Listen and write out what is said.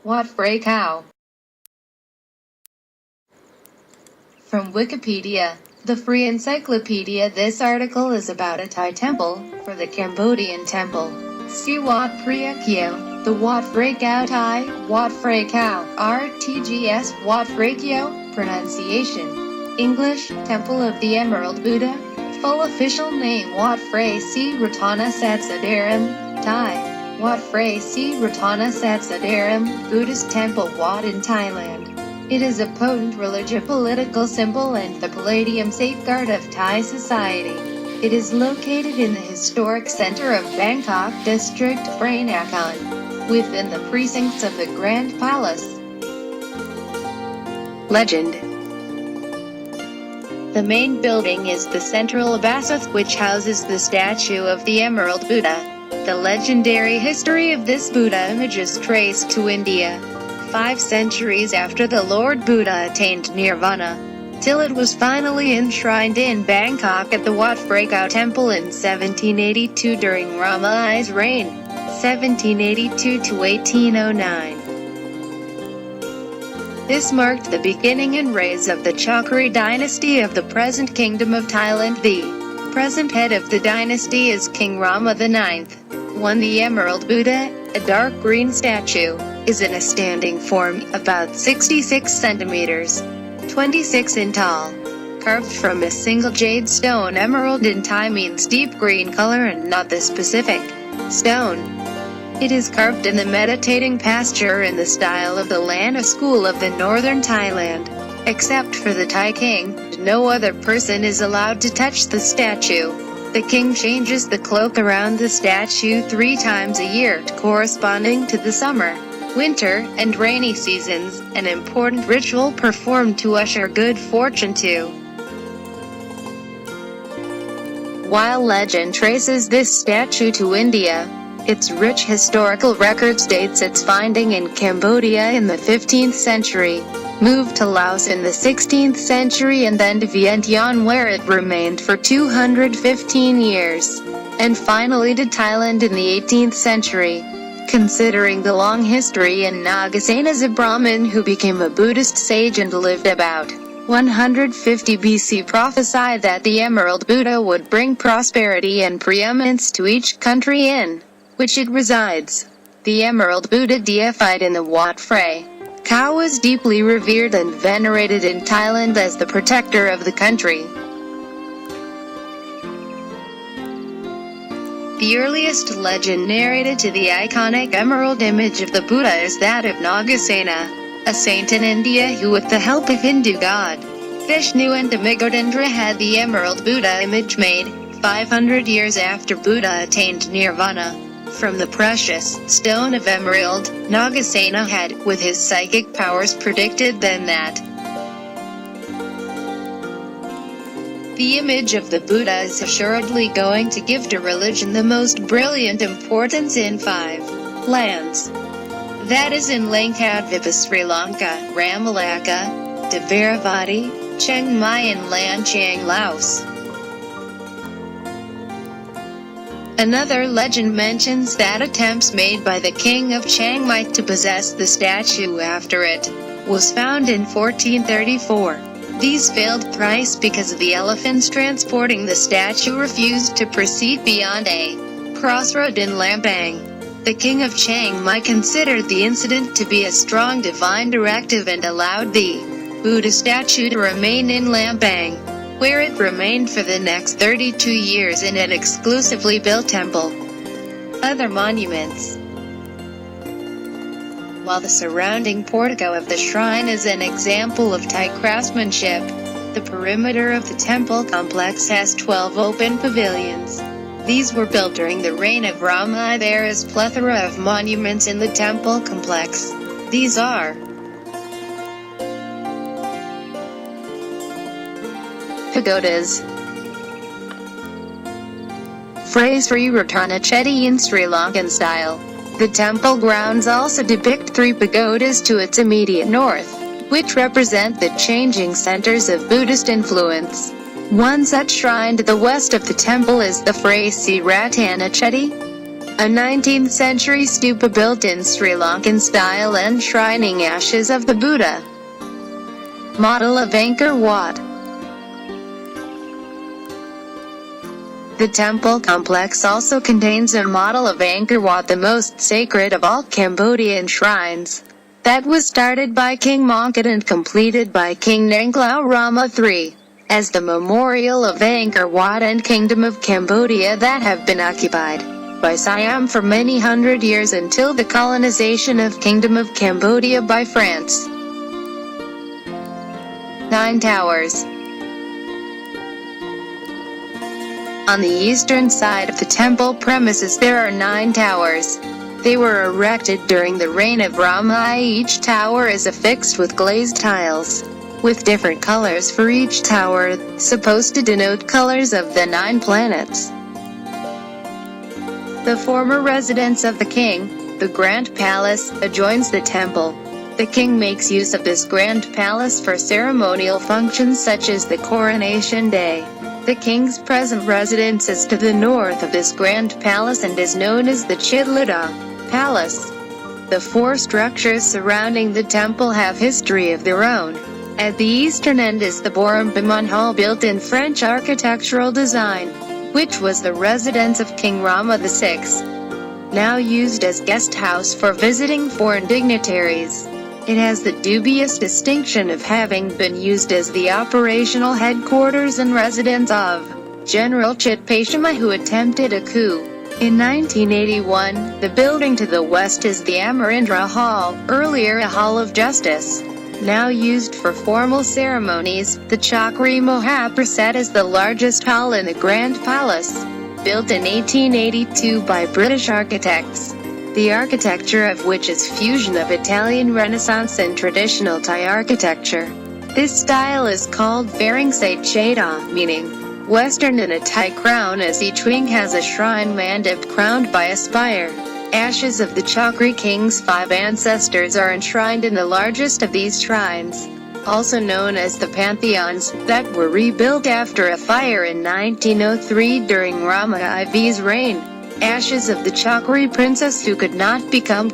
Wat Phra Kaew. From Wikipedia, the free encyclopedia. This article is about a Thai temple, for the Cambodian temple. See Wat Phra Kaew, the Wat Phra Kaew Thai, Wat Phra Kaew, RTGS, Wat Phra Kaew, pronunciation. English, Temple of the Emerald Buddha. Full official name Wat Phra Si Ratana Satsadaram, Thai. Wat Phra Si Ratana Satsadaram, Buddhist temple Wat in Thailand. It is a potent religious political symbol and the palladium safeguard of Thai society. It is located in the historic center of Bangkok district, Phra Nakhon, within the precincts of the Grand Palace. Legend. The main building is the central Abhasath, which houses the statue of the Emerald Buddha. The legendary history of this Buddha image is traced to India, 5 centuries after the Lord Buddha attained nirvana, till it was finally enshrined in Bangkok at the Wat Phra Kaew Temple in 1782 during Rama I's reign, 1782 to 1809. This marked the beginning and rise of the Chakri dynasty of the present Kingdom of Thailand. The present head of the dynasty is King Rama IX. The Emerald Buddha, a dark green statue, is in a standing form, about 66 centimeters, 26 in tall, carved from a single jade stone. Emerald in Thai means deep green color and not the specific stone. It is carved in the meditating posture in the style of the Lana school of the northern Thailand. Except for the Thai king, no other person is allowed to touch the statue. The king changes the cloak around the statue 3 times a year, corresponding to the summer, winter, and rainy seasons, an important ritual performed to usher good fortune to. While legend traces this statue to India, its rich historical record states its finding in Cambodia in the 15th century, moved to Laos in the 16th century and then to Vientiane where it remained for 215 years, and finally to Thailand in the 18th century. Considering the long history in Nagasena as a Brahmin who became a Buddhist sage and lived about 150 BC, prophesied that the Emerald Buddha would bring prosperity and preeminence to each country in which it resides. The Emerald Buddha, deified in the Wat Phra Kaew, is deeply revered and venerated in Thailand as the protector of the country. The earliest legend narrated to the iconic emerald image of the Buddha is that of Nagasena, a saint in India who, with the help of Hindu god Vishnu and Demigod had the Emerald Buddha image made, 500 years after Buddha attained nirvana. From the precious stone of emerald, Nagasena had, with his psychic powers, predicted then that the image of the Buddha is assuredly going to give to religion the most brilliant importance in 5 lands. That is in Langkadvipa, Sri Lanka, Ramalaka, Dharavati, Chiang Mai and Lanchang, Laos. Another legend mentions that attempts made by the king of Chiang Mai to possess the statue after it was found in 1434. These failed thrice because the elephants transporting the statue refused to proceed beyond a crossroad in Lampang. The king of Chiang Mai considered the incident to be a strong divine directive and allowed the Buddha statue to remain in Lampang, where it remained for the next 32 years in an exclusively built temple. Other monuments. While the surrounding portico of the shrine is an example of Thai craftsmanship, the perimeter of the temple complex has 12 open pavilions. These were built during the reign of Rama. There is a plethora of monuments in the temple complex. These are pagodas. Phra Sri Ratana Chetty in Sri Lankan style. The temple grounds also depict 3 pagodas to its immediate north, which represent the changing centers of Buddhist influence. One such shrine to the west of the temple is the Phra Si Ratana Chetty. a 19th century stupa built in Sri Lankan style enshrining ashes of the Buddha. Model of Angkor Wat. The temple complex also contains a model of Angkor Wat, the most sacred of all Cambodian shrines. That was started by King Mongkut and completed by King Nanglau Rama III, as the memorial of Angkor Wat and Kingdom of Cambodia that have been occupied by Siam for many hundred years until the colonization of Kingdom of Cambodia by France. 9 Towers. On the eastern side of the temple premises there are 9 towers. They were erected during the reign of Rama I. Each tower is affixed with glazed tiles, with different colors for each tower, supposed to denote colors of the 9 planets. The former residence of the king, the Grand Palace, adjoins the temple. The king makes use of this Grand Palace for ceremonial functions such as the coronation day. The king's present residence is to the north of this Grand Palace and is known as the Chitlada Palace. The 4 structures surrounding the temple have history of their own. At the eastern end is the Borumbaman Hall, built in French architectural design, which was the residence of King Rama VI, now used as guest house for visiting foreign dignitaries. It has the dubious distinction of having been used as the operational headquarters and residence of General Chitpashama, who attempted a coup in 1981. The building to the west is the Amarindra Hall, earlier a Hall of Justice, now used for formal ceremonies. The Chakri Mahaprasad is the largest hall in the Grand Palace, built in 1882 by British architects, the architecture of which is fusion of Italian Renaissance and traditional Thai architecture. This style is called Varingsate Cheda, meaning western, and a Thai crown, as each wing has a shrine mandip crowned by a spire. Ashes of the Chakri king's 5 ancestors are enshrined in the largest of these shrines, also known as the pantheons, that were rebuilt after a fire in 1903 during Rama IV's reign. Ashes of the Chakri princess who could not become